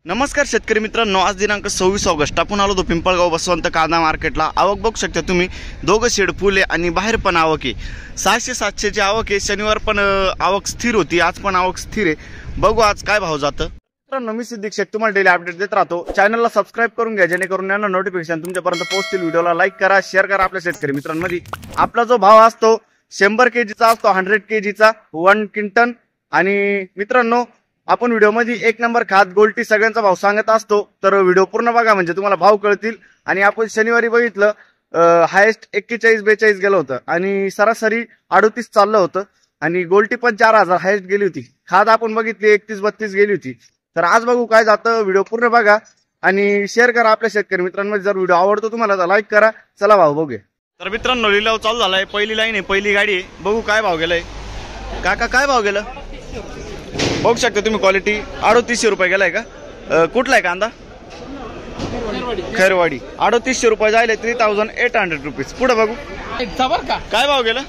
नमस्कार शेतकरी मित्रांनो, आज दिनांक 26 ऑगस्ट आपण आलो पिंपळगाव बसवंत कांदा मार्केटला। आवक बघू शकता तुम्ही, दोघं शेड फुले आणि बाहेर पण आवक आहे। 600-700 ची आवक आहे। शनिवार पण आवक स्थिर होती, आज पण आवक स्थिर आहे। बघू आज काय भाव जातं। मित्रांनो, मी सिद्दीक शेख तुम्हाला डेली अपडेट देत राहतो। चॅनलला सबस्क्राइब करून घ्या जेणेकरून यांना नोटिफिकेशन तुमच्यापर्यंत पोहोचतील। व्हिडिओला लाईक करा, शेअर करा आपल्या शेतकरी मित्रांमध्ये। आपला जो भाव असतो 100 केजीचा असतो, 100 केजीचा 1 क्विंटल। आणि मित्रांनो, आपण व्हिडिओ मध्ये एक नंबर खात गोल्टी सगळ्यांचा भाव सांगत असतो, तर व्हिडिओ पूर्ण बघा म्हणजे तुम्हाला भाव कळतील। आणि आपण शनिवारी बघितलं हायेस्ट 41-42 गेलं होतं आणि सरासरी 38 चाललं होतं आणि गोल्टी पण 4000 हायेस्ट गेली होती। खात आपण बघितली 31-32 गेली होती। तर आज बघू काय जातं, व्हिडिओ पूर्ण बघा आणि शेअर करा आपल्या शेतकरी मित्रांमध्ये। जर व्हिडिओ आवडतो तुम्हाला तर लाईक करा। चला भाव बघूया। तर मित्रांनो, लिलाव चालू झालाय। पहिली लाईन आहे, पहिली गाडी आहे। बघू काय भाव गेलाय। काका काय भाव गेलं बघू शकता तुम्ही, क्वालिटी 3800 रुपये गेलाय का? कुठला आहे कांदा? खैरवाडी। 3800 रुपये जायले, 3800 रुपीज। पुढे बघू काय भाव गेला?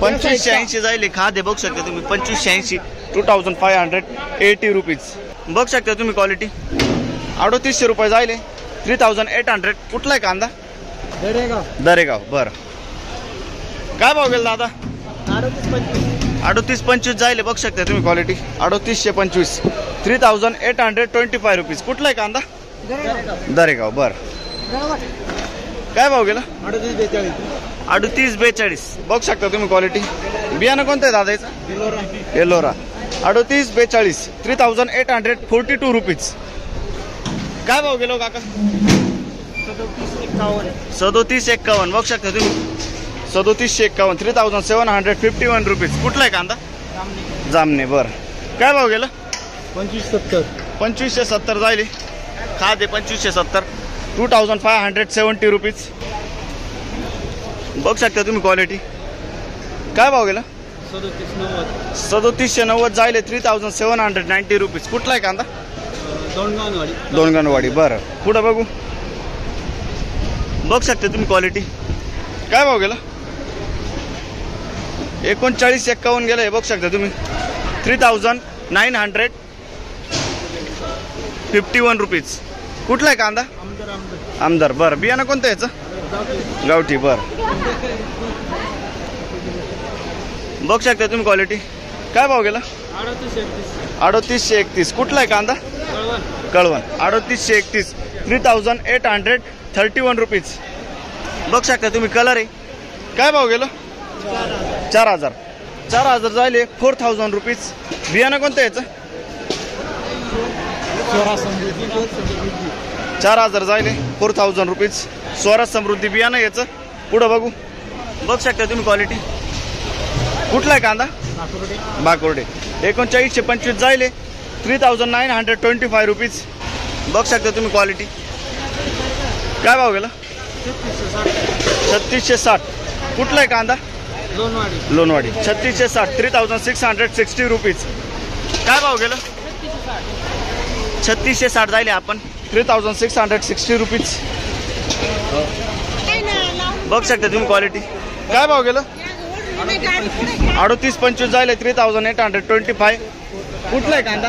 2580 जायले। खादे बघू शकता तुम्ही 2580, 2580 रुपीज बघू शकता तुम्ही। क्वालिटी 3800 रुपये जायले, 3800। कुठला आहे कांदा? दरेगाव। बरं काय भाव गेला दादा? 38-25 जायले बघू शकता तुम्ही। Quality 3825, 3825 rupees. कुठला आहे कांदा? दरेगाव। बर काय भाव गेला? 38-42 बघू शकता तुम्ही। क्वालिटी बियाणं कोणतं आहे दादा याचं? एलोरा। 38-42, 3842 रुपीज। काय भाव गेलो काका? 3751 बघू शकता तुम्ही। 3751, 3751 रुपीज। कुठला आहे कांदा? जामने। बर काय भाव गेला? 2570 जायले। खादे 2570, 2570 रुपीज बघू शकता तुम्ही। क्वालिटी काय भाव गेला? 3790 जायले, 3790 रुपीज। कुठला आहे कांदा? दोनगणवाडी। बरं पुढे बघू बघू शकता तुम्ही। क्वालिटी काय भाव गेला? 3951 गेलं बघू शकता तुम्ही। 3951 रुपीज। कुठला आहे कांदा? आमदार। बरं बियाणं कोणतं याचं? गावठी। बरं बघू शकता तुम्ही। क्वालिटी काय भाव गेला? 3831। कुठला आहे कांदा? कळवण। 3831, 3831 रुपीज बघू शकता तुम्ही। कलर आहे काय भाव गेलो? 4000 जायले, 4000 रुपीज। बियाणं कोणतं याचं? 4000 जायले, 4000 रुपीज। स्वराज समृद्धी बियाणं याचं। पुढं बघू बघू शकता तुम्ही। क्वालिटी कुठला आहे कांदा? बाकोर्डे। 3925 जायले, 3925 रुपीज बघू शकता तुम्ही। क्वालिटी काय भाव गेला? 3660। कुठला आहे कांदा? लोणवाडी। 3660, 3660 रुपीज। काय भाव गेलं? 3660 जायले आपण, 3660 रुपीज बघू शकता तुम्ही। क्वालिटी काय भाव गेलं? 3825 जायले, 3825। कुठला आहे कांदा?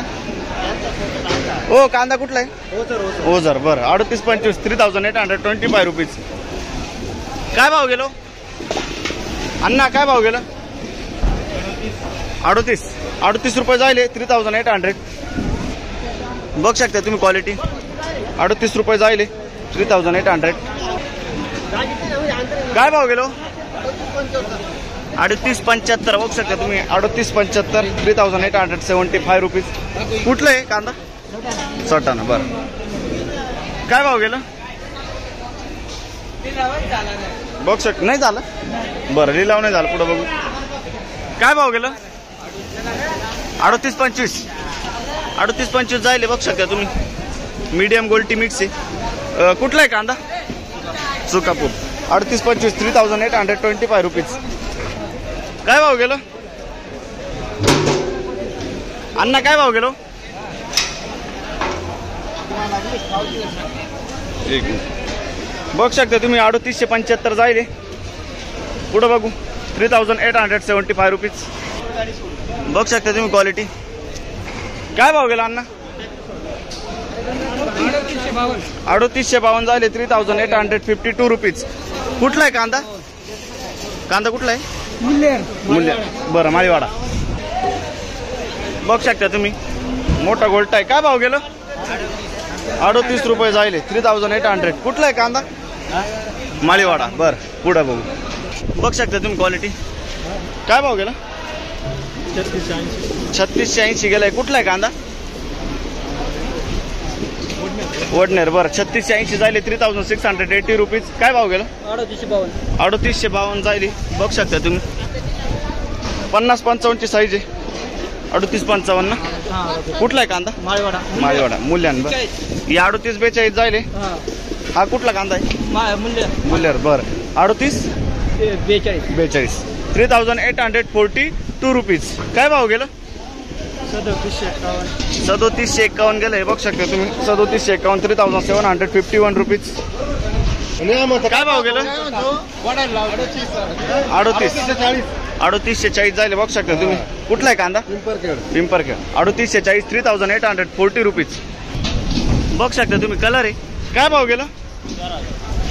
हो कांदा कुठला आहे? ओझर। बरं 3825, 3825 रुपीज। काय भाव गेलो अण्णा? काय भाव गेलं? 38 रुपये जायले, 3800 बघू शकता तुम्ही। क्वालिटी 38 रुपये जायले, 3800। काय भाव गेलो? 3875 बघू शकता तुम्ही। 3875, 3875 रुपीज। कुठलं आहे कांदा? सटाणा। बरं काय भाव गेलं? बघू शकता नाही झालं। बरं लिलाव नाही झालं। पुढे बघू काय भाव गेलं? 3825 जायले बघू शकता तुम्ही। मीडियम गोल्टी मिक्स आहे। कुठला आहे कांदा? सुकापूर। 3825, 3825 रुपीज। काय भाव गेलं अण्णा? काय भाव गेलो? बघू शकता तुम्ही। 3875 जायले। पुढे बघू 3875 रुपीज बघू शकता तुम्ही क्वालिटी। काय भाव गेला अण्णा? 3852 झाले 3852 रुपीज. कुठला आहे कांदा? कांदा कुठला आहे? मूल्य. बरं, माळीवाडा. बघू शकता तुम्ही मोठा गोल्ट आहे. काय भाव गेलं? 38 रुपये जायले 3800. कुठला आहे कांदा? माळीवाडा. बरं, पुढं बघू. बघू शकता तुम्ही क्वालिटी. काय भाव गेला? 3680 गेलाय. कुठला आहे कांदा? वडनेर. बरं, 3680 जायले 3680 रुपीज. काय भाव गेला? 3852 जायली. बघू शकता तुम्ही 50-55 ची साईज आहे. 38-55. कुठला आहे कांदा? माळीवाडा. मूल्यान. बरं, ही 38-42 जायले. हा कुठला कांदा आहे? मूल्यर. बरं, 38-42 3842 रुपीज. काय भाव गेलं? 3751 गेलं. बघू शकता तुम्ही 3751 3751 रुपीज. काय भाव गेलं? 3840 जायले. बघू शकता तुम्ही. कुठला आहे कांदा? पिंपरखेड. 3840 3840 रुपीज. बघू शकता तुम्ही. कलर आहे. काय भाव गेलं?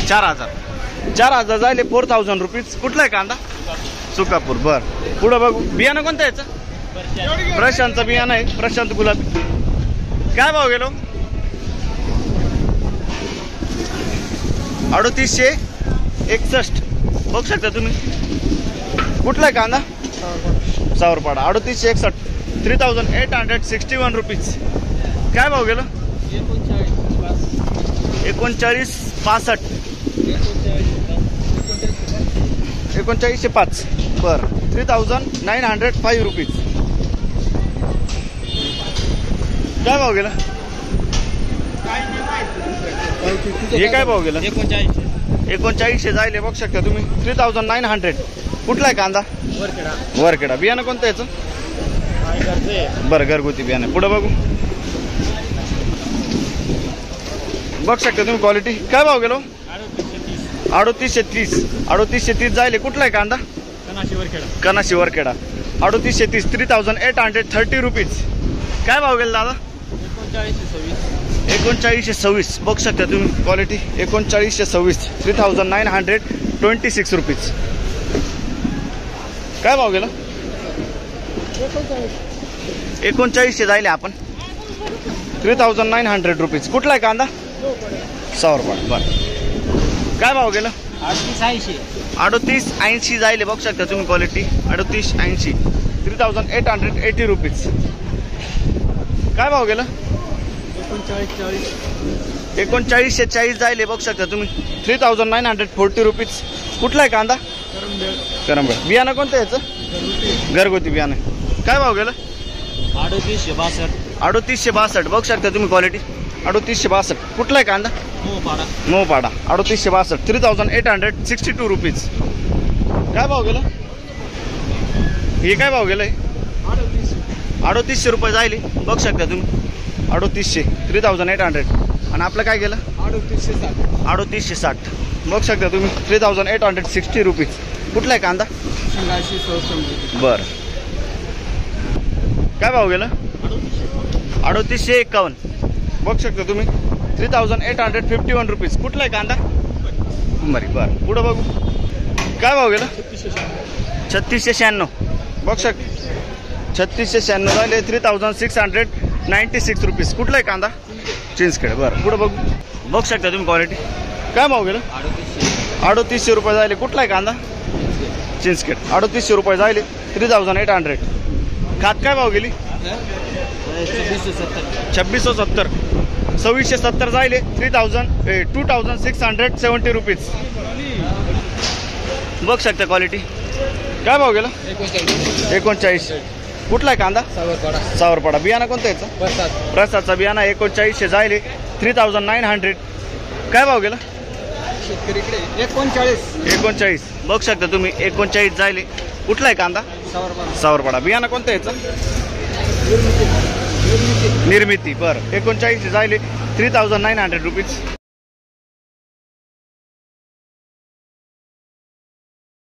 4000 जायले 4000 रुपीज. कुठला आहे कांदा? सुकापूर. बर, पुढं बघू. बियाणं कोणतं याचं? प्रशांतचं बियाणं आहे. प्रशांत गुलाबी. काय भाव गेलो? 3861. बघू शकता तुम्ही. कुठला आहे कांदा? सावरपाडा. 3861 3861 रुपीज. काय भाव गेलं? 3965 3905. बरं, 3905 रुपीज. काय भाव गेला? हे काय भाव गेला? 3900 जायले. बघू शकता तुम्ही 3900. कुठला आहे कांदा? वरखेडा. बियाणं कोणतं याचं? बरं, घरगुती बियाणं. पुढं बघू. बघू शकता तुम्ही क्वालिटी. काय भाव गेलो? 3830 3830 जायले. कुठला आहे कांदा? कनाशी वरखेडा. 3830 3830 रुपीज. काय भाव गेला दादा? 3926. बघू शकता तुम्ही क्वालिटी. 3926 3926 रुपीज. काय भाव गेला? 3900 जायले आपण 3900 रुपीज. कुठला आहे कांदा? सावरपाडा. बरं, काय भाव गेला? 3880 जायले. बघू शकता तुम्ही क्वालिटी. 3880 3880 रुपीज. काय भाव गेला? 3940 जायले. बघू शकता तुम्ही 3940 रुपीज. कुठला आहे कांदा? करंबेळ. बियाणं कोणतं याचं? घरगुती बियाणं. काय भाव गेला? 3862. बघू शकता तुम्ही क्वालिटी. 3862. कुठला आहे कांदा? मोपाडा. 3862 3862 रुपीज. काय भाव गेला? हे काय भाव गेलंय? 3800 रुपये जायले. बघू शकता तुम्ही 3800 3800. आणि आपलं काय गेलं? 3860. बघू शकता तुम्ही 3860 रुपीज. कुठला आहे कांदा? बरं, काय भाव गेला? 3851. बघू शकता तुम्ही 3851 रुपीज. कुठला आहे कांदा? बरं, पुढं बघू. काय भाव गेला? 3696. बघू शकता 3696 झाले 3696 रुपीज. कुठला आहे कांदा? चिंचखेड. बरं, पुढं बघू. बघू शकता तुम्ही क्वालिटी. काय भाव गेला? 3800 रुपये झाले. कुठला आहे कांदा? चिंचखेड. 3800 रुपये झाले 3800. खात काय भाव गेली? 2670. 2670 जायले 2670 रुपीज. बघू शकता क्वालिटी. काय भाव गेला? 39. कुठला आहे कांदा? सावरपाडा. बियाणं कोणतं याचं? प्रसादचा बियाणा. 3900 जायले 3900. काय भाव गेला? 39. बघू शकता तुम्ही 39 जायले. कुठला आहे कांदा? सावरपाडा. बियाणं कोणतं याचं? निर्मिती. बरं, 3900 जायले 3900 रुपीज.